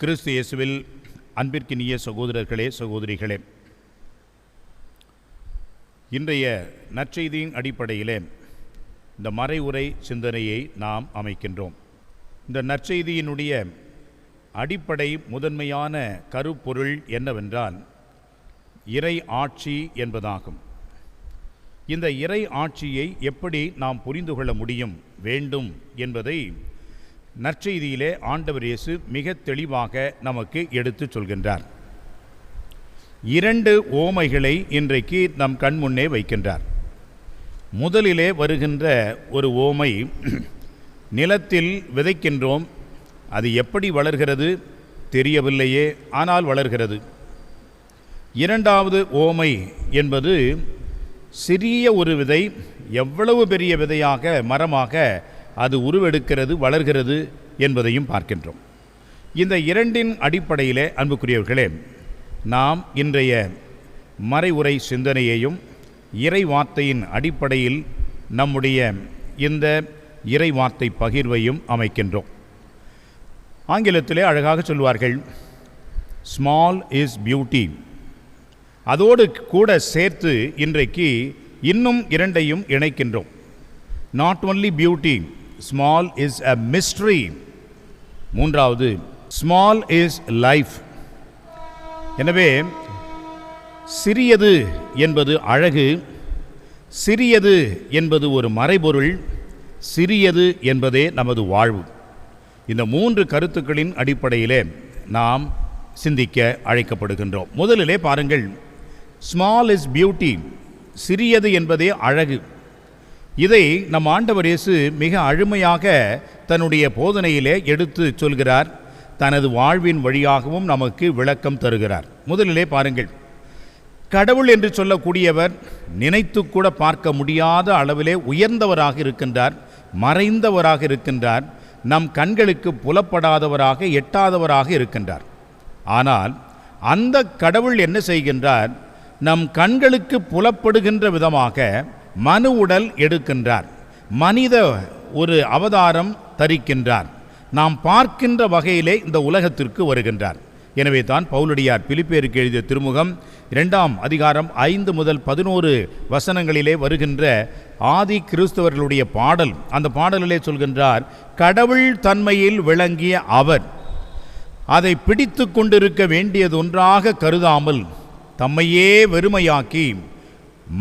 கிறிஸ்து இயேசுவில் அன்பிற்கினிய சகோதரர்களே, சகோதரிகளே, இன்றைய நற்செய்தியின் அடிப்படையிலே இந்த மறைவுரை சிந்தனையை நாம் அமைக்கின்றோம். இந்த நற்செய்தியினுடைய அடிப்படை முதன்மையான கருப்பொருள் என்னவென்றால் இறை ஆட்சி என்பதாகும். இந்த இறை ஆட்சியை எப்படி நாம் புரிந்து கொள்ள வேண்டும் என்பதை நற்செய்தியிலே ஆண்டவர் இயேசு மிக தெளிவாக நமக்கு எடுத்துச் சொல்கின்றார். 2 ஓமைகளை இன்றைக்கு நம் கண் முன்னே வைக்கின்றார். முதலிலே வருகின்ற ஒரு ஓமை, நிலத்தில் விதைக்கின்றோம், அது எப்படி வளர்கிறது தெரியவில்லையே, ஆனால் வளர்கிறது. இரண்டாவது ஓமை என்பது சிறிய ஒரு விதை எவ்வளவு பெரிய விதையாக, மரமாக அது உருவெடுக்கிறது, வளர்கிறது என்பதையும் பார்க்கின்றோம். இந்த இரண்டின் அடிப்படையிலே அன்புக்குரியவர்களே, நாம் இன்றைய மறைவுரை சிந்தனையையும் இறை வார்த்தையின் அடிப்படையில் நம்முடைய இந்த இறை வார்த்தை பகிர்வையும் அமைக்கின்றோம். ஆங்கிலத்திலே அழகாக சொல்வார்கள், ஸ்மால் இஸ் பியூட்டி. அதோடு கூட சேர்த்து இன்றைக்கு இன்னும் 2ஐயும் இணைக்கின்றோம். Not only beauty, small is a mystery. மூன்றாவது, ஸ்மால் இஸ் லைஃப். எனவே சிறியது என்பது அழகு, சிறியது என்பது ஒரு மறைபொருள், சிறியது என்பதே நமது வாழ்வு. இந்த 3 கருத்துக்களின் அடிப்படையிலே நாம் சிந்திக்க அழைக்கப்படுகின்றோம். முதலிலே பாருங்கள், ஸ்மால் இஸ் பியூட்டி, சிறியது என்பதே அழகு. இதை நம் ஆண்டவர் இயேசு மிக அழுமையாக தன்னுடைய போதனையிலே எடுத்து சொல்கிறார். தனது வாழ்வின் வழியாகவும் நமக்கு விளக்கம் தருகிறார். முதலிலே பாருங்கள், கடவுள் என்று சொல்லக்கூடியவர் நினைத்து கூட பார்க்க முடியாத அளவிலே உயர்ந்தவராக இருக்கின்றார், மறைந்தவராக இருக்கின்றார், நம் கண்களுக்கு புலப்படாதவராக, எட்டாதவராக இருக்கின்றார். ஆனால் அந்த கடவுள் என்ன செய்கின்றார்? நம் கண்களுக்கு புலப்படுகின்ற விதமாக மனு உடல் எடுக்கின்றார், மனித ஒரு அவதாரம் தரிக்கின்றார், நாம் பார்க்கின்ற வகையிலே இந்த உலகத்திற்கு வருகின்றார். எனவே தான் பவுலடியார் பிலிப்பியருக்கு எழுதிய திருமுகம் 2ஆம் அதிகாரம் 5 முதல் 11 வசனங்களிலே வருகின்ற ஆதி கிறிஸ்தவர்களுடைய பாடல், அந்த பாடலிலே சொல்கின்றார், கடவுள் தன்மையில் விளங்கிய அவர் அதை பிடித்து கொண்டிருக்க வேண்டியதொன்றாக கருதாமல் தம்மையே வெறுமையாக்கி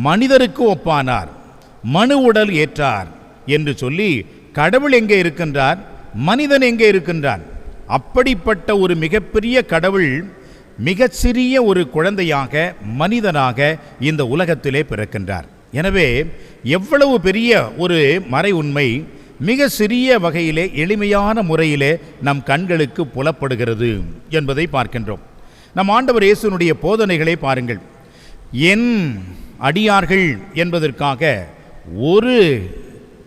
மனிதருக்கு ஒப்பானார், மனு உடல் ஏற்றார் என்று சொல்லி, கடவுள் எங்கே இருக்கின்றார், மனிதன் எங்கே இருக்கின்றான்? அப்படிப்பட்ட ஒரு மிகப்பெரிய கடவுள் மிகச்சிறிய ஒரு குழந்தையாக, மனிதனாக இந்த உலகத்திலே பிறக்கின்றார். எனவே எவ்வளவு பெரிய ஒரு மறை உண்மை மிக சிறிய வகையிலே, எளிமையான முறையிலே நம் கண்களுக்கு புலப்படுகிறது என்பதை பார்க்கின்றோம். நம் ஆண்டவர் இயேசுனுடைய போதனைகளை பாருங்கள். என் அடியார்கள் என்பதற்காக ஒரு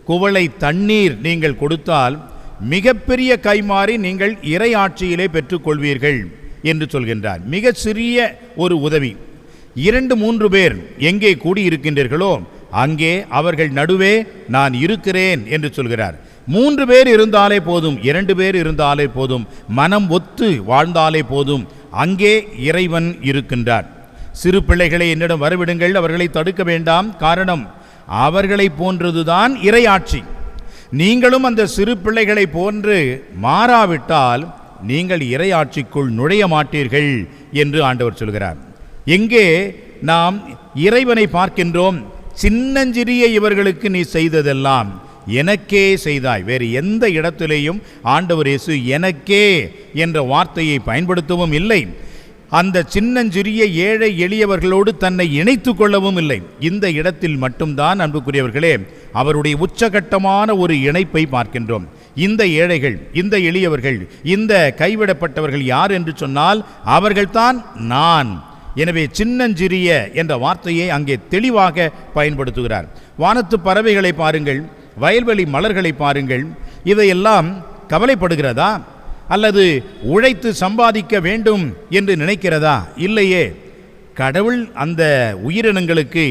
குவளை தண்ணீர் நீங்கள் கொடுத்தால் மிகப்பெரிய கைமாறி நீங்கள் இறை ஆட்சியிலே பெற்றுக்கொள்வீர்கள் என்று சொல்கின்றார். மிக சிறிய ஒரு உதவி. 2-3 பேர் எங்கே கூடியிருக்கின்றீர்களோ அங்கே அவர்கள் நடுவே நான் இருக்கிறேன் என்று சொல்கிறார். 3 பேர் இருந்தாலே போதும், 2 பேர் இருந்தாலே போதும், மனம் ஒத்து வாழ்ந்தாலே போதும், அங்கே இறைவன் இருக்கின்றார். சிறு பிள்ளைகளை என்னிடம் வரவிடுங்கள், அவர்களை தடுக்க வேண்டாம். காரணம், அவர்களை போன்றதுதான் இறையாட்சி. நீங்களும் அந்த சிறு பிள்ளைகளை போன்று மாறாவிட்டால் நீங்கள் இறையாட்சிக்குள் நுழைய மாட்டீர்கள் என்று ஆண்டவர் சொல்கிறார். எங்கே நாம் இறைவனை பார்க்கின்றோம்? சின்னஞ்சிறிய இவர்களுக்கு நீ செய்ததெல்லாம் எனக்கே செய்தாய். வேறு எந்த இடத்திலேயும் ஆண்டவர் இயேசு எனக்கே என்ற வார்த்தையை பயன்படுத்தவும் இல்லை. அந்த சின்னஞ்சிறிய ஏழை எளியவர்களோடு தன்னை இணைத்து கொள்ளவும் இல்லை. இந்த இடத்தில் மட்டும்தான் அன்புக்குரியவர்களே அவருடைய உச்சகட்டமான ஒரு இணைப்பை பார்க்கின்றோம். இந்த ஏழைகள், இந்த எளியவர்கள், இந்த கைவிடப்பட்டவர்கள் யார் என்று சொன்னால் அவர்கள்தான் நான். எனவே சின்னஞ்சிறிய என்ற வார்த்தையை அங்கே தெளிவாக பயன்படுத்துகிறார். வானத்து பறவைகளை பாருங்கள், வயல்வெளி மலர்களை பாருங்கள். இதையெல்லாம் கவலைப்படுகிறதா? அல்லது உழைத்து சம்பாதிக்க வேண்டும் என்று நினைக்கிறதா? இல்லையே. கடவுள் அந்த உயிரினங்களுக்கு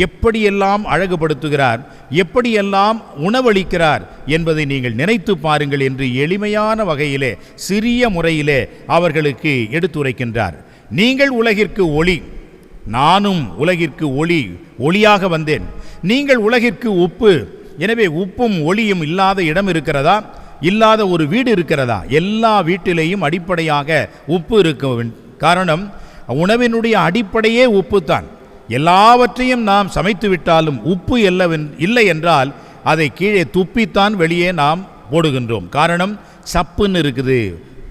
எப்படியெல்லாம் அழகுபடுத்துகிறார், எப்படியெல்லாம் உணவளிக்கிறார் என்பதை நீங்கள் நினைத்து பாருங்கள் என்று எளிமையான வகையிலே சிறிய முறையிலே அவர்களுக்கு எடுத்துரைக்கின்றார். நீங்கள் உலகிற்கு ஒளி, நானும் உலகிற்கு ஒளியாக வந்தேன். நீங்கள் உலகிற்கு உப்பு. எனவே உப்பும் ஒளியும் இல்லாத இடம் இருக்கிறதா? இல்லாத ஒரு வீடு இருக்கிறதா? எல்லா வீட்டிலேயும் அடிப்படையாக உப்பு இருக்க. காரணம், உணவினுடைய அடிப்படையே உப்பு தான். எல்லாவற்றையும் நாம் சமைத்து விட்டாலும் உப்பு இல்லை என்றால் அதை கீழே துப்பித்தான் வெளியே நாம் போடுகின்றோம். காரணம், சப்புன்னு இருக்குது,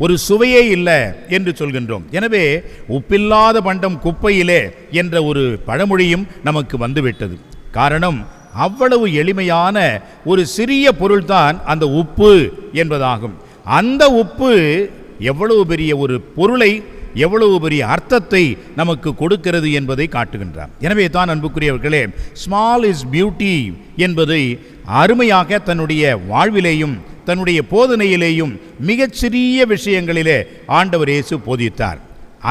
ஒரு சுவையே இல்லை என்று சொல்கின்றோம். எனவே உப்பில்லாத பண்டம் குப்பையிலே என்ற ஒரு பழமொழியும் நமக்கு வந்துவிட்டது. காரணம், அவ்வளவு எளிமையான ஒரு சிறிய பொருள்தான் அந்த உப்பு என்பதாகும். அந்த உப்பு எவ்வளவு பெரிய ஒரு பொருளை, எவ்வளவு பெரிய அர்த்தத்தை நமக்கு கொடுக்கிறது என்பதை காட்டுகின்றார். எனவே தான் அன்புக்குரியவர்களே, ஸ்மால் இஸ் பியூட்டி என்பதை அருமையாக தன்னுடைய வாழ்விலேயும் தன்னுடைய போதனையிலேயும் மிகச்சிறிய விஷயங்களிலே ஆண்டவர் இயேசு போதித்தார்.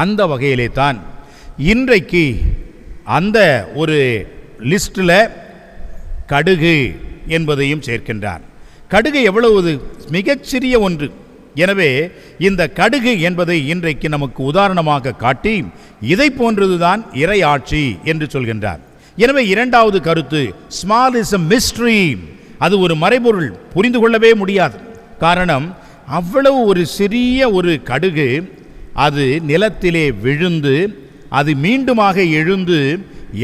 அந்த வகையிலே தான் இன்றைக்கு அந்த ஒரு லிஸ்டில் கடுகு என்பதையும் சேர்க்கின்றார். கடுகு எவ்வளவு மிகச்சிறிய ஒன்று. எனவே இந்த கடுகு என்பதை இன்றைக்கு நமக்கு உதாரணமாக காட்டி இதை போன்றதுதான் இறையாட்சி என்று சொல்கின்றார். எனவே இரண்டாவது கருத்து, ஸ்மால் இஸ் a mystery. அது ஒரு மறைபொருள், புரிந்து கொள்ளவே முடியாது. காரணம், அவ்வளவு ஒரு சிறிய ஒரு கடுகு அது நிலத்திலே விழுந்து அது மீண்டுமாக எழுந்து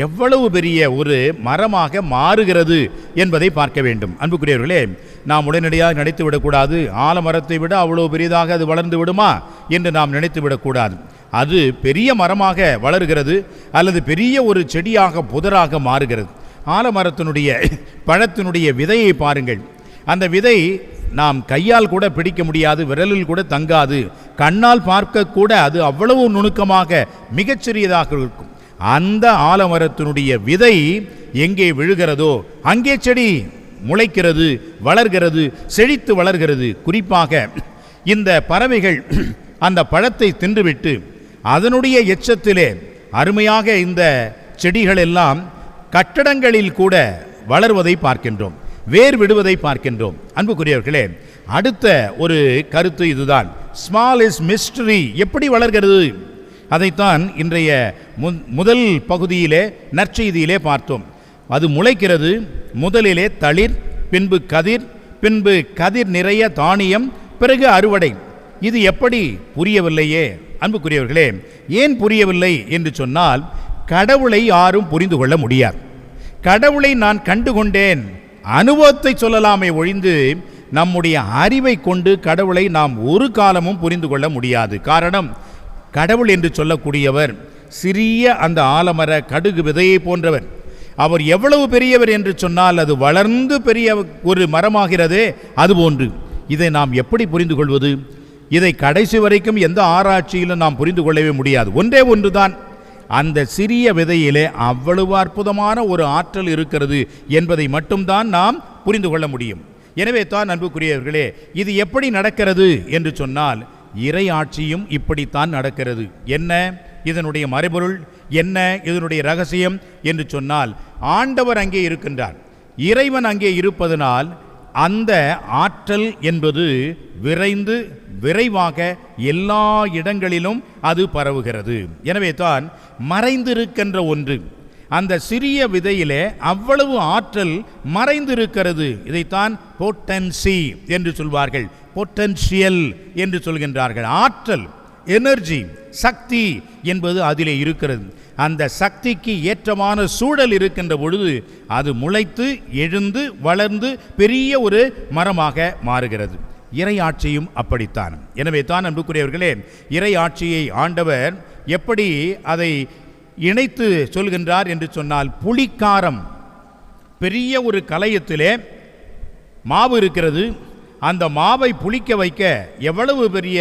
எவ்வளவு பெரிய ஒரு மரமாக மாறுகிறது என்பதை பார்க்க வேண்டும். அன்புக்குரியவர்களே, நாம் உடனடியாக நினைத்து விடக்கூடாது, ஆலமரத்தை விட அவ்வளவு பெரியதாக அது வளர்ந்து விடுமா என்று நாம் நினைத்து விடக்கூடாது. அது பெரிய மரமாக வளர்கிறது அல்லது பெரிய ஒரு செடியாக புதராக மாறுகிறது. ஆலமரத்தினுடைய பழத்தினுடைய விதையை பாருங்கள். அந்த விதை நாம் கையால் கூட பிடிக்க முடியாது, விரலில் கூட தங்காது, கண்ணால் பார்க்க கூட அது அவ்வளவு நுணுக்கமாக மிகச்சிறியதாக இருக்கும். அந்த ஆலமரத்தினுடைய விதை எங்கே விழுகிறதோ அங்கே செடி முளைக்கிறது, வளர்கிறது, செழித்து வளர்கிறது. குறிப்பாக இந்த பறவைகள் அந்த பழத்தை தின்றுவிட்டு அதனுடைய எச்சத்திலே அருமையாக இந்த செடிகள் எல்லாம் கட்டடங்களில் கூட வளர்வதை பார்க்கின்றோம், வேர் விடுவதை பார்க்கின்றோம். அன்புக்குரியவர்களே, அடுத்த ஒரு கருத்து இதுதான், ஸ்மால் இஸ் மிஸ்டரி. எப்படி வளர்கிறது அதைத்தான் இன்றைய முதல் பகுதியிலே நற்செய்தியிலே பார்த்தோம். அது முளைக்கிறது, முதலிலே தளிர், பின்பு கதிர், பின்பு கதிர் நிறைய தானியம், பிறகு அறுவடை. இது எப்படி? புரியவில்லையே அன்புக்குரியவர்களே. ஏன் புரியவில்லை என்று சொன்னால், கடவுளை யாரும் புரிந்து கொள்ள முடியாது. கடவுளை நான் கண்டுகொண்டேன், அனுபவத்தை சொல்லலாமே ஒழிந்து நம்முடைய அறிவை கொண்டு கடவுளை நாம் ஒரு காலமும் புரிந்து கொள்ள முடியாது. காரணம், கடவுள் என்று சொல்லக்கூடியவர் சிறிய அந்த ஆலமர கடுகு விதையை போன்றவர். அவர் எவ்வளவு பெரியவர் என்று சொன்னால் அது வளர்ந்து பெரிய ஒரு மரமாகிறதே அதுபோன்று. இதை நாம் எப்படி புரிந்து கொள்வது? இதை கடைசி வரைக்கும் எந்த ஆராய்ச்சியிலும் நாம் புரிந்து கொள்ளவே முடியாது. ஒன்றே ஒன்றுதான், அந்த சிறிய விதையிலே அவ்வளவு அற்புதமான ஒரு ஆற்றல் இருக்கிறது என்பதை மட்டும்தான் நாம் புரிந்து கொள்ள முடியும். எனவே தான் அன்புக்குரியவர்களே, இது எப்படி நடக்கிறது என்று சொன்னால், இறை ஆட்சியும் இப்படித்தான் நடக்கிறது. என்ன இதனுடைய மறைபொருள், என்ன இதனுடைய ரகசியம் என்று சொன்னால், ஆண்டவர் அங்கே இருக்கின்றார், இறைவன் அங்கே இருப்பதனால் அந்த ஆற்றல் என்பது விரைந்து விரைவாக எல்லா இடங்களிலும் அது பரவுகிறது. எனவே தான் மறைந்திருக்கின்ற ஒன்று, அந்த சிறிய விதையிலே அவ்வளவு ஆற்றல் மறைந்திருக்கிறது. இதைத்தான் பொட்டன்சி என்று சொல்வார்கள், பொட்டன்ஷியல் என்று சொல்கின்றார்கள். ஆற்றல், எனர்ஜி, சக்தி என்பது அதிலே இருக்கிறது. அந்த சக்திக்கு ஏற்றமான சூழல் இருக்கின்ற பொழுது அது முளைத்து எழுந்து வளர்ந்து பெரிய ஒரு மரமாக மாறுகிறது. இறை ஆட்சியும் அப்படித்தான். எனவே தான் அன்புக்குரியவர்களே, இறை ஆட்சியை ஆண்டவர் எப்படி அதை இணைத்து சொல்கின்றார் என்று சொன்னால், புளிக்காரம், பெரிய ஒரு கலயத்திலே மாவு இருக்கிறது. அந்த மாவை புளிக்க வைக்க எவ்வளவு பெரிய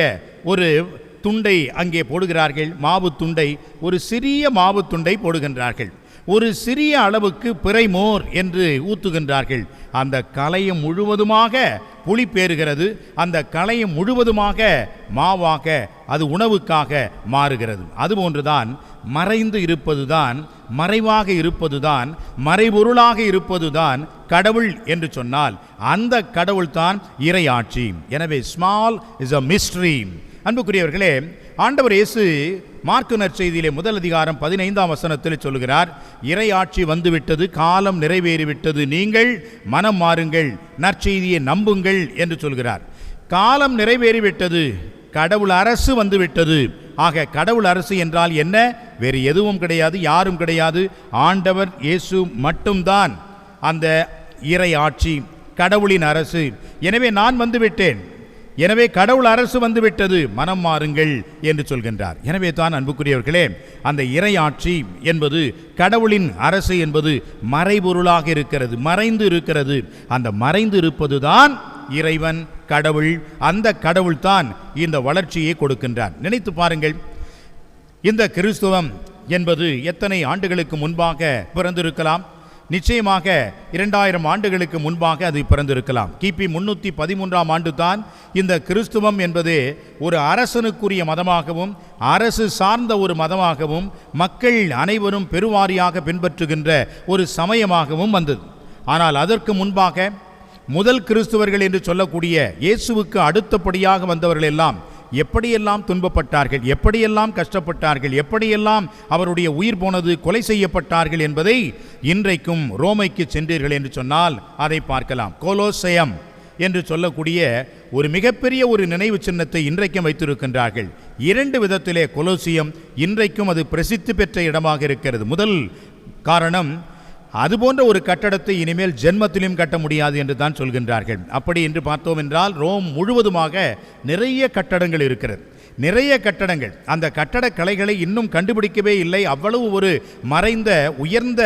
ஒரு துண்டை அங்கே போடுகிறார்கள், மாவு துண்டை, ஒரு சிறிய மாவு துண்டை போடுகின்றார்கள். ஒரு சிறிய அளவுக்கு பிறைமோர் என்று ஊற்றுகின்றார்கள். அந்த கலயம் முழுவதுமாக புளிப்பேறுகிறது. அந்த கலயம் முழுவதுமாக மாவாக அது உணவுக்காக மாறுகிறது. அதுபோன்றுதான் மறைந்து இருப்பதுதான், மறைவாக இருப்பதுதான், மறைபொருளாக இருப்பதுதான் கடவுள் என்று சொன்னால் அந்த கடவுள்தான் இறையாட்சி. எனவே ஸ்மால் இஸ் அ மிஸ்ட்ரி. அன்புக்குரியவர்களே, ஆண்டவர் இயேசு மார்க்கு நற்செய்தியிலே முதல் அதிகாரம் 15ஆம் வசனத்தில் சொல்கிறார், இறையாட்சி வந்துவிட்டது, காலம் நிறைவேறிவிட்டது, நீங்கள் மனம் மாறுங்கள், நற்செய்தியை நம்புங்கள் என்று சொல்கிறார். காலம் நிறைவேறிவிட்டது, கடவுள் அரசு வந்துவிட்டது. ஆக கடவுள் அரசு என்றால் என்ன? வேறு எதுவும் கிடையாது, யாரும் கிடையாது, ஆண்டவர் இயேசு மட்டும்தான் அந்த இறையாட்சி, கடவுளின் அரசு. எனவே நான் வந்துவிட்டேன், எனவே கடவுள் அரசு வந்துவிட்டது, மனம் மாறுங்கள் என்று சொல்கின்றார். எனவே தான் அன்புக்குரியவர்களே, அந்த இறையாட்சி என்பது, கடவுளின் அரசு என்பது மறைபொருளாக இருக்கிறது, மறைந்து இருக்கிறது. அந்த மறைந்து இருப்பது தான் இறைவன், கடவுள். அந்த கடவுள் தான் இந்த வளர்ச்சியை கொடுக்கின்றார். நினைத்து பாருங்கள், இந்த கிறிஸ்துவம் என்பது எத்தனை ஆண்டுகளுக்கு முன்பாக பிறந்திருக்கலாம்? நிச்சயமாக 2000 ஆண்டுகளுக்கு முன்பாக அது பிறந்திருக்கலாம். கிபி 313ஆம் ஆண்டு தான் இந்த கிறிஸ்துவம் என்பதே ஒரு அரசனுக்குரிய மதமாகவும், அரசு சார்ந்த ஒரு மதமாகவும், மக்கள் அனைவரும் பெருவாரியாக பின்பற்றுகின்ற ஒரு சமயமாகவும் வந்தது. ஆனால் அதற்கு முன்பாக முதல் கிறிஸ்துவர்கள் என்று சொல்லக்கூடிய இயேசுவுக்கு அடுத்தபடியாக வந்தவர்கள் எல்லாம் எப்படியெல்லாம் துன்பப்பட்டார்கள், எப்படியெல்லாம் கஷ்டப்பட்டார்கள், எப்படியெல்லாம் அவருடைய உயிர் போனது, கொலை செய்யப்பட்டார்கள் என்பதை இன்றைக்கும் ரோமைக்கு சென்றீர்கள் என்று சொன்னால் அதை பார்க்கலாம். கொலோசையம் என்று சொல்லக்கூடிய ஒரு மிகப்பெரிய ஒரு நினைவு சின்னத்தை இன்றைக்கும் வைத்திருக்கின்றார்கள். 2 விதத்திலே கொலோசியம் இன்றைக்கும் அது பிரசித்தி பெற்ற இடமாக இருக்கிறது. முதல் காரணம், அதுபோன்ற ஒரு கட்டடத்தை இனிமேல் ஜென்மத்திலும் கட்ட முடியாது என்று தான் சொல்கின்றார்கள். அப்படி என்று பார்த்தோம் என்றால் ரோம் முழுவதுமாக நிறைய கட்டடங்கள் இருக்கிறது, நிறைய கட்டடங்கள். அந்த கட்டடக் கலைகளை இன்னும் கண்டுபிடிக்கவே இல்லை, அவ்வளவு ஒரு மறைந்த உயர்ந்த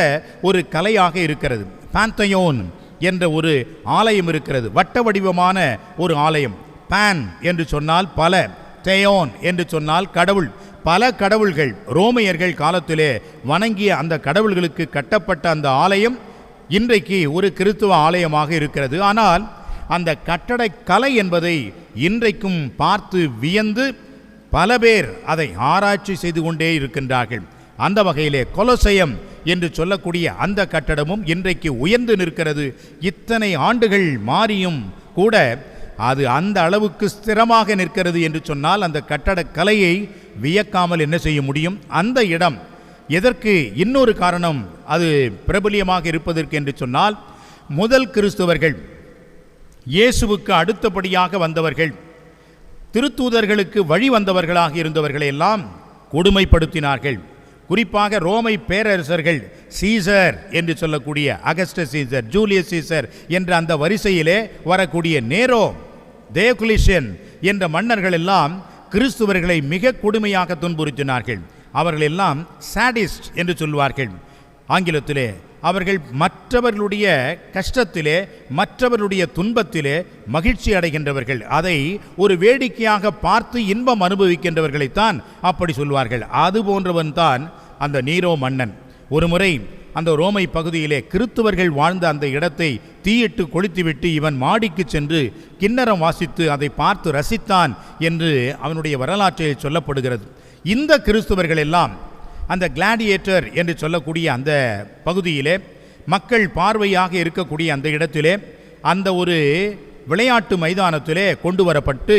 ஒரு கலையாக இருக்கிறது. பாந்தையோன் என்ற ஒரு ஆலயம் இருக்கிறது, வட்ட வடிவமான ஒரு ஆலயம். பான் என்று சொன்னால் பல, தேயோன் என்று சொன்னால் கடவுள். பல கடவுள்கள் ரோமையர்கள் காலத்திலே வணங்கிய அந்த கடவுள்களுக்கு கட்டப்பட்ட அந்த ஆலயம் இன்றைக்கு ஒரு கிறிஸ்துவ ஆலயமாக இருக்கிறது. ஆனால் அந்த கட்டடக்கலை என்பதை இன்றைக்கும் பார்த்து வியந்து பல பேர் அதை ஆராய்ச்சி செய்து கொண்டே இருக்கின்றார்கள். அந்த வகையிலே கொலோசையம் என்று சொல்லக்கூடிய அந்த கட்டடமும் இன்றைக்கு உயர்ந்து நிற்கிறது. இத்தனை ஆண்டுகள் மாறியும் கூட அது அந்த அளவுக்கு ஸ்திரமாக நிற்கிறது என்று சொன்னால் அந்த கட்டடக்கலையை வியக்காமல் என்ன செய்ய முடியும்? அந்த இடம் எதற்கு இன்னொரு காரணம் அது பிரபலியமாக இருப்பதற்கு என்று சொன்னால், முதல் கிறிஸ்தவர்கள், இயேசுவுக்கு அடுத்தபடியாக வந்தவர்கள், திருத்தூதர்களுக்கு வழி வந்தவர்களாக இருந்தவர்களை எல்லாம் கொடுமைப்படுத்தினார்கள். குறிப்பாக ரோமை பேரரசர்கள், சீசர் என்று சொல்லக்கூடிய அகஸ்டஸ் சீசர், ஜூலியஸ் சீசர் என்ற அந்த வரிசையிலே வரக்கூடிய நேரோ, டயோக்ளிஷியன் என்ற மன்னர்கள் எல்லாம் கிறிஸ்துவர்களை மிக கொடுமையாக துன்புறுத்தினார்கள். அவர்கள் எல்லாம் சாடிஸ்ட் என்று சொல்வார்கள் ஆங்கிலத்திலே. அவர்கள் மற்றவர்களுடைய கஷ்டத்திலே, மற்றவர்களுடைய துன்பத்திலே மகிழ்ச்சி அடைகின்றவர்கள், அதை ஒரு வேடிக்கையாக பார்த்து இன்பம் அனுபவிக்கின்றவர்களைத்தான் அப்படி சொல்வார்கள். அது போன்றவன் தான் அந்த நீரோ மன்னன். ஒரு முறை அந்த ரோமை பகுதியிலே கிறிஸ்துவர்கள் வாழ்ந்த அந்த இடத்தை தீயிட்டு கொளுத்திவிட்டு இவன் மாடிக்கு சென்று கிண்ணறம் வாசித்து அதை பார்த்து ரசித்தான் என்று அவனுடைய வரலாற்றில் சொல்லப்படுகிறது. இந்த கிறிஸ்துவர்கள் எல்லாம் அந்த கிளாடியேட்டர் என்று சொல்லக்கூடிய அந்த பகுதியிலே, மக்கள் பார்வையாக இருக்கக்கூடிய அந்த இடத்திலே, அந்த ஒரு விளையாட்டு மைதானத்திலே கொண்டு வரப்பட்டு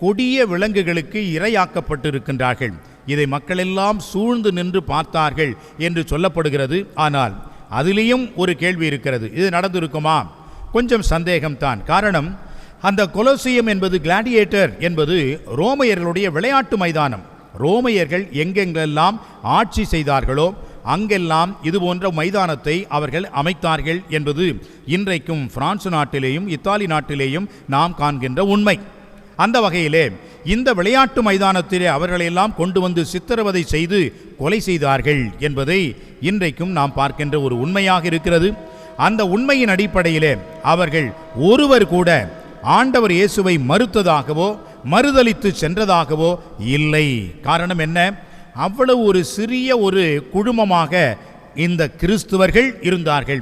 கொடிய விலங்குகளுக்கு இரையாக்கப்பட்டு இருக்கின்றார்கள். இதை மக்களெல்லாம் சூழ்ந்து நின்று பார்த்தார்கள் என்று சொல்லப்படுகிறது. ஆனால் அதிலேயும் ஒரு கேள்வி இருக்கிறது, இது நடந்திருக்குமா? கொஞ்சம் சந்தேகம்தான். காரணம், அந்த கொலோசியம் என்பது, கிளாடியேட்டர் என்பது ரோமையர்களுடைய விளையாட்டு மைதானம். ரோமையர்கள் எங்கெங்கெல்லாம் ஆட்சி செய்தார்களோ அங்கெல்லாம் இதுபோன்ற மைதானத்தை அவர்கள் அமைத்தார்கள் என்பது இன்றைக்கும் பிரான்ஸ் நாட்டிலேயும் இத்தாலி நாட்டிலேயும் நாம் காண்கின்ற உண்மை. அந்த வகையிலே இந்த விளையாட்டு மைதானத்திலே அவர்களெல்லாம் கொண்டு வந்து சித்திரவதை செய்து கொலை செய்தார்கள் என்பதை இன்றைக்கும் நாம் பார்க்கின்ற ஒரு உண்மையாக இருக்கிறது. அந்த உண்மையின் அடிப்படையிலே அவர்கள் ஒருவர் கூட ஆண்டவர் இயேசுவை மறுத்ததாகவோ மறுதலித்து சென்றதாகவோ இல்லை. காரணம் என்ன? அவ்வளவு ஒரு சிறிய ஒரு குழுமமாக இந்த கிறிஸ்துவர்கள் இருந்தார்கள்.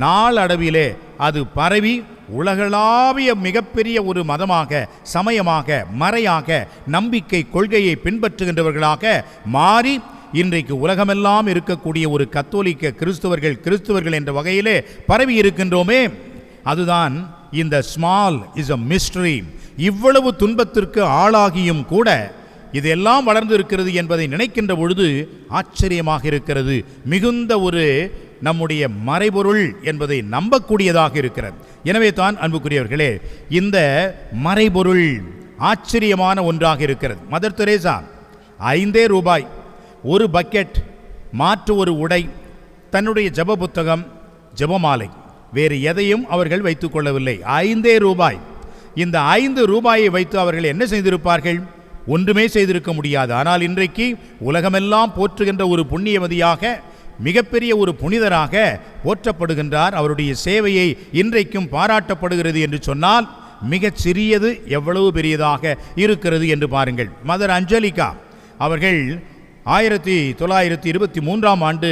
நாளடைவிலே அது பரவி உலகளாவிய மிகப்பெரிய ஒரு மதமாக, சமயமாக, மறையாக, நம்பிக்கை கொள்கையை பின்பற்றுகின்றவர்களாக மாறி இன்றைக்கு உலகமெல்லாம் இருக்கக்கூடிய ஒரு கத்தோலிக்க கிறிஸ்தவர்கள் என்ற வகையிலே பரவி இருக்கின்றோமே, அதுதான் இந்த ஸ்மால் இஸ் a mystery. இவ்வளவு துன்பத்திற்கு ஆளாகியும் கூட இதெல்லாம் வளர்ந்து இருக்கிறது என்பதை நினைக்கின்ற பொழுது ஆச்சரியமாக இருக்கிறது. மிகுந்த ஒரு நம்முடைய மறைபொருள் என்பதை நம்பக்கூடியதாக இருக்கிறது. எனவே தான் அன்புக்குரியவர்களே, இந்த மறைபொருள் ஆச்சரியமான ஒன்றாக இருக்கிறது. மதர் தெரேசா 5 ரூபாய், ஒரு பக்கெட், மாற்று ஒரு உடை, தன்னுடைய ஜப புத்தகம், ஜபமாலை, வேறு எதையும் அவர்கள் வைத்துக் கொள்ளவில்லை. 5 ரூபாய். இந்த 5 ரூபாயை வைத்து அவர்கள் என்ன செய்திருப்பார்கள்? ஒன்றுமே செய்திருக்க முடியாது. ஆனால் இன்றைக்கு உலகமெல்லாம் போற்றுகின்ற ஒரு புண்ணியவதியாக, மிகப்பெரிய ஒரு புனிதராக போற்றப்படுகின்றார். அவருடைய சேவையை இன்றைக்கும் பாராட்டப்படுகிறது என்று சொன்னால் மிகச் சிறியது எவ்வளவு பெரியதாக இருக்கிறது என்று பாருங்கள். மதர் அஞ்சலிகா அவர்கள் 1923ஆம் ஆண்டு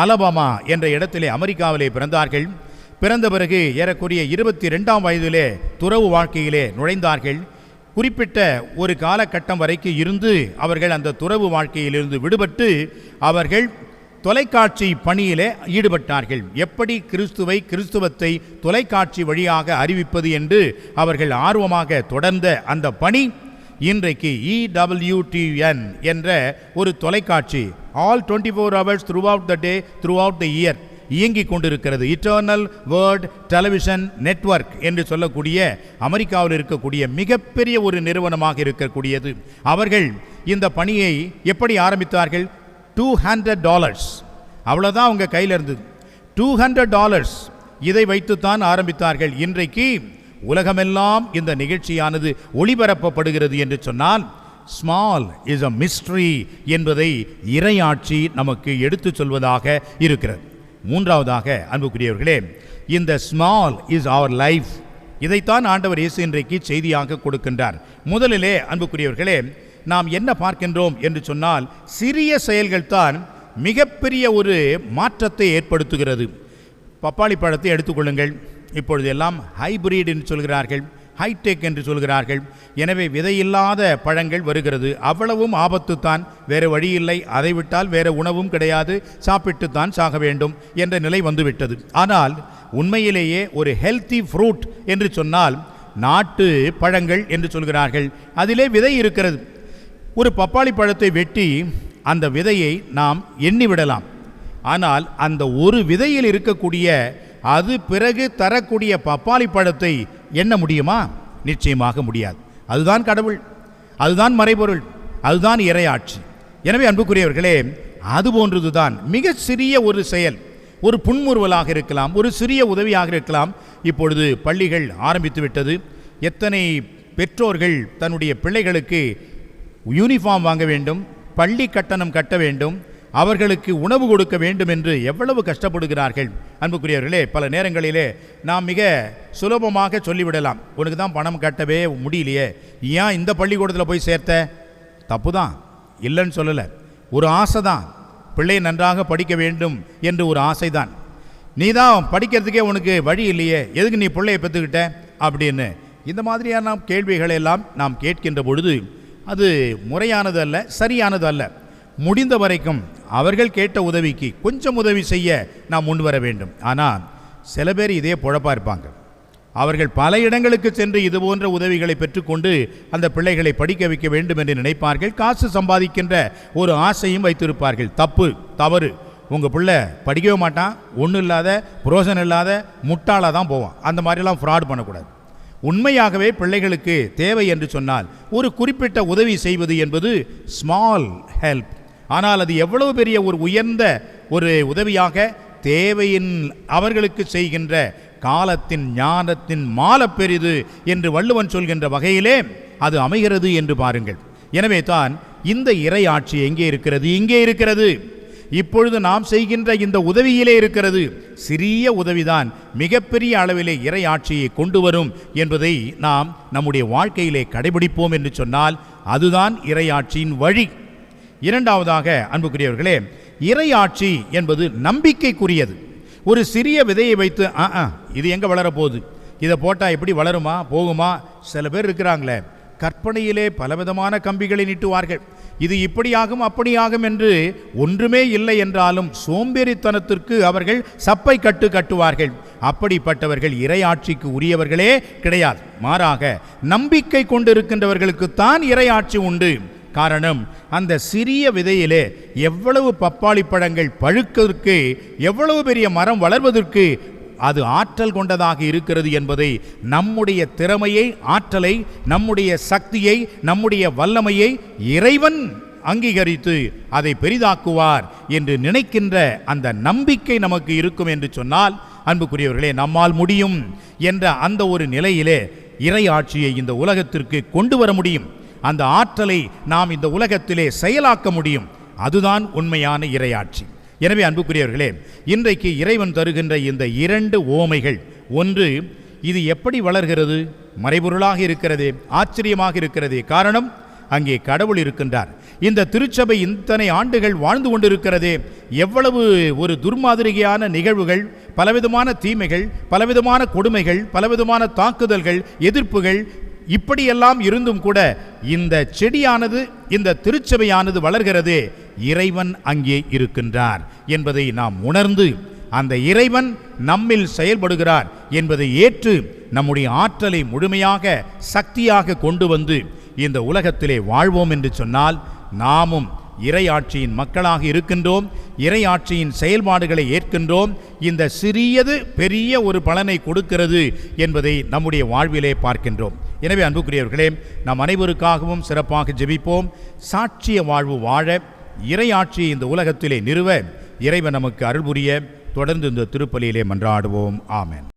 அலபாமா என்ற இடத்திலே அமெரிக்காவிலே பிறந்தார்கள். பிறந்த பிறகு ஏறக்குறைய 22ஆம் வயதிலே துறவு வாழ்க்கையிலே நுழைந்தார்கள். குறிப்பிட்ட ஒரு காலகட்டம் வரைக்கும் இருந்து அவர்கள் அந்த துறவு வாழ்க்கையிலிருந்து விடுபட்டு அவர்கள் தொலைக்காட்சி பணியிலே ஈடுபட்டார்கள். எப்படி கிறிஸ்துவத்தை தொலைக்காட்சி வழியாக அறிவிப்பது என்று அவர்கள் ஆர்வமாக தொடர்ந்த அந்த பணி இன்றைக்கு EWTN என்ற ஒரு தொலைக்காட்சி, all 24 hours throughout the day, throughout the year இயங்கிக் கொண்டிருக்கிறது. இட்டர்னல் வேர்ல்ட் டெலிவிஷன் நெட்வொர்க் என்று சொல்லக்கூடிய அமெரிக்காவில் இருக்கக்கூடிய மிகப்பெரிய ஒரு நிறுவனமாக இருக்கக்கூடியது. அவர்கள் இந்த பணியை எப்படி ஆரம்பித்தார்கள்? $200, அவ்வளோதான் அவங்க கையில் இருந்தது. $200 இதை வைத்துத்தான் ஆரம்பித்தார்கள். இன்றைக்கு உலகமெல்லாம் இந்த நிகழ்ச்சியானது ஒளிபரப்பப்படுகிறது என்று சொன்னால் ஸ்மால் இஸ் a mystery என்பதை இறையாட்சி நமக்கு எடுத்து சொல்வதாக இருக்கிறது. மூன்றாவதாக அன்புக்குரியவர்களே, இந்த ஸ்மால் இஸ் அவர் லைஃப், இதைத்தான் ஆண்டவர் இயேசு இன்றைக்கு செய்தியாக கொடுக்கின்றார். முதலிலே அன்புக்குரியவர்களே, நாம் என்ன பார்க்கின்றோம் என்று சொன்னால் சிறிய செயல்கள் தான் மிகப்பெரிய ஒரு மாற்றத்தை ஏற்படுத்துகிறது. பப்பாளி பழத்தை எடுத்துக்கொள்ளுங்கள். இப்பொழுது எல்லாம் ஹைபிரிட் என்று சொல்கிறார்கள், ஹைடெக் என்று சொல்கிறார்கள். எனவே விதையில்லாத பழங்கள் வருகிறது. அவ்வளவும் ஆபத்து தான், வேறு வழியில்லை. அதை விட்டால் வேறு உணவும் கிடையாது, சாப்பிட்டுத்தான் சாக வேண்டும் என்ற நிலை வந்துவிட்டது. ஆனால் உண்மையிலேயே ஒரு ஹெல்த்தி ஃப்ரூட் என்று சொன்னால் நாட்டு பழங்கள் என்று சொல்கிறார்கள். அதிலே விதை இருக்கிறது. ஒரு பப்பாளி பழத்தை வெட்டி அந்த விதையை நாம் எண்ணிவிடலாம். ஆனால் அந்த ஒரு விதையில் இருக்கக்கூடிய அது பிறகு தரக்கூடிய பப்பாளி பழத்தை எண்ண முடியுமா? நிச்சயமாக முடியாது. அதுதான் கடவுள், அதுதான் மறைபொருள், அதுதான் இறையாட்சி. எனவே அன்புக்குரியவர்களே, அதுபோன்றதுதான் மிக சிறிய ஒரு செயல், ஒரு புன்முறுவலாக இருக்கலாம், ஒரு சிறிய உதவியாக இருக்கலாம். இப்பொழுது பள்ளிகள் ஆரம்பித்து விட்டது. எத்தனை பெற்றோர்கள் தன்னுடைய பிள்ளைகளுக்கு யூனிஃபார்ம் வாங்க வேண்டும், பள்ளி கட்டணம் கட்ட வேண்டும், அவர்களுக்கு உணவு கொடுக்க வேண்டும் என்று எவ்வளவு கஷ்டப்படுகிறார்கள். அன்புக்குரியவர்களே, பல நேரங்களிலே நாம் மிக சுலபமாக சொல்லிவிடலாம், உனக்கு தான் பணம் கட்டவே முடியலையே, ஏன் இந்த பள்ளிக்கூடத்தில் போய் சேர்த்த? தப்பு தான், இல்லைன்னு சொல்லலை. ஒரு ஆசை தான், பிள்ளை நன்றாக படிக்க வேண்டும் என்று ஒரு ஆசை தான். நீ தான் படிக்கிறதுக்கே உனக்கு வழி இல்லையே, எதுக்கு நீ பிள்ளையை பெற்றுக்கிட்ட அப்படின்னு இந்த மாதிரியான கேள்விகளை எல்லாம் நாம் கேட்கின்ற பொழுது அது முறையானது அல்ல, சரியானது அல்ல. முடிந்த வரைக்கும் அவர்கள் கேட்ட உதவிக்கு கொஞ்சம் உதவி செய்ய நாம் முன்வர வேண்டும். ஆனால் சில பேர் இதே பொழப்பாக இருப்பாங்க. அவர்கள் பல இடங்களுக்கு சென்று இது போன்ற உதவிகளை பெற்றுக்கொண்டு அந்த பிள்ளைகளை படிக்க வைக்க வேண்டும் என்று நினைப்பார்கள். காசு சம்பாதிக்கின்ற ஒரு ஆசையும் வைத்திருப்பார்கள். தப்பு, தவறு. உங்கள் பிள்ளை படிக்கவே மாட்டான், ஒன்றும் இல்லாத புரோஜனம் இல்லாத முட்டாளாக தான் போவான். அந்த மாதிரிலாம் ஃப்ராட் பண்ணக்கூடாது. உண்மையாகவே பிள்ளைகளுக்கு தேவை என்று சொன்னால் ஒரு குறிப்பிட்ட உதவி செய்வது என்பது ஸ்மால் ஹெல்ப். ஆனால் அது எவ்வளவு பெரிய ஒரு உயர்ந்த ஒரு உதவியாக தேவையின் அவர்களுக்கு செய்கின்ற காலத்தின் ஞானத்தின் மாலை பெரிது என்று வள்ளுவன் சொல்கின்ற வகையிலே அது அமைகிறது என்று பாருங்கள். எனவே தான் இந்த இறையாட்சி எங்கே இருக்கிறது? இங்கே இருக்கிறது. இப்பொழுது நாம் செய்கின்ற இந்த உதவியிலே இருக்கிறது. சிறிய உதவிதான் மிகப்பெரிய அளவிலே இறையாட்சியை கொண்டு வரும் என்பதை நாம் நம்முடைய வாழ்க்கையிலே கடைபிடிப்போம் என்று சொன்னால் அதுதான் இறையாட்சியின் வழி. இரண்டாவதாக அன்புக்குரியவர்களே, இறையாட்சி என்பது நம்பிக்கைக்குரியது. ஒரு சிறிய விதையை வைத்து இது எங்கே வளரப்போகுது, இதை போட்டால் எப்படி வளருமா போகுமா? சில பேர் இருக்கிறாங்களே, கற்பனையிலே பலவிதமான கம்பிகளை நீட்டுவார்கள். இது இப்படியாகும் அப்படியாகும் என்று ஒன்றுமே இல்லை என்றாலும் சோம்பேறித்தனத்திற்கு அவர்கள் சப்பை கட்டுவார்கள். அப்படிப்பட்டவர்கள் இறையாட்சிக்கு உரியவர்களே கிடையாது. மாறாக நம்பிக்கை கொண்டிருக்கின்றவர்களுக்குத்தான் இறையாட்சி உண்டு. காரணம், அந்த சிறிய விதையிலே எவ்வளவு பப்பாளி பழங்கள் பழுக்கிறதுக்கு, எவ்வளவு பெரிய மரம் வளர்வதற்கு அது ஆற்றல் கொண்டதாக இருக்கிறது என்பதை, நம்முடைய திறமையை, ஆற்றலை, நம்முடைய சக்தியை, நம்முடைய வல்லமையை இறைவன் அங்கீகரித்து அதை பெரிதாக்குவார் என்று நினைக்கின்ற அந்த நம்பிக்கை நமக்கு இருக்கும் என்று சொன்னால், அன்புக்குரியவர்களே, நம்மால் முடியும் என்ற அந்த ஒரு நிலையிலே இறையாட்சியை இந்த உலகத்திற்கு கொண்டு வர முடியும். அந்த ஆற்றலை நாம் இந்த உலகத்திலே செயலாக்க முடியும். அதுதான் உண்மையான இறையாட்சி. எனவே அன்புக்குரியவர்களே, இன்றைக்கு இறைவன் தருகின்ற இந்த 2 உவமைகள், ஒன்று, இது எப்படி வளர்கிறது? மறைபொருளாக இருக்கிறது, ஆச்சரியமாக இருக்கிறது. காரணம், அங்கே கடவுள் இருக்கின்றார். இந்த திருச்சபை இத்தனை ஆண்டுகள் வாழ்ந்து கொண்டிருக்கிறது. எவ்வளவு ஒரு துர்மாதிரியான நிகழ்வுகள், பலவிதமான தீமைகள், பலவிதமான கொடுமைகள், பலவிதமான தாக்குதல்கள், எதிர்ப்புகள், இப்படியெல்லாம் இருந்தும் கூட இந்த செடியானது, இந்த திருச்சபையானது வளர்கிறது. இறைவன் அங்கே இருக்கின்றார் என்பதை நாம் உணர்ந்து, அந்த இறைவன் நம்மில் செயல்படுகிறார் என்பதை ஏற்று நம்முடைய ஆற்றலை முழுமையாக சக்தியாக கொண்டு வந்து இந்த உலகத்திலே வாழ்வோம் என்று சொன்னால், நாமும் இறையாட்சியின் மக்களாக இருக்கின்றோம். இறையாட்சியின் செயல்பாடுகளை ஏற்கின்றோம். இந்த சிறியது பெரிய ஒரு பலனை கொடுக்கிறது என்பதை நம்முடைய வாழ்விலே பார்க்கின்றோம். எனவே அன்புக்குரியவர்களே, நாம் அனைவருக்காகவும் சிறப்பாக ஜெபிப்போம். சாட்சிய வாழ்வு வாழ, இறையாட்சியை இந்த உலகத்திலே நிறுவ இறைவன் நமக்கு அருள் புரிய தொடர்ந்து இந்த திருப்பலியிலே மன்றாடுவோம். ஆமென்.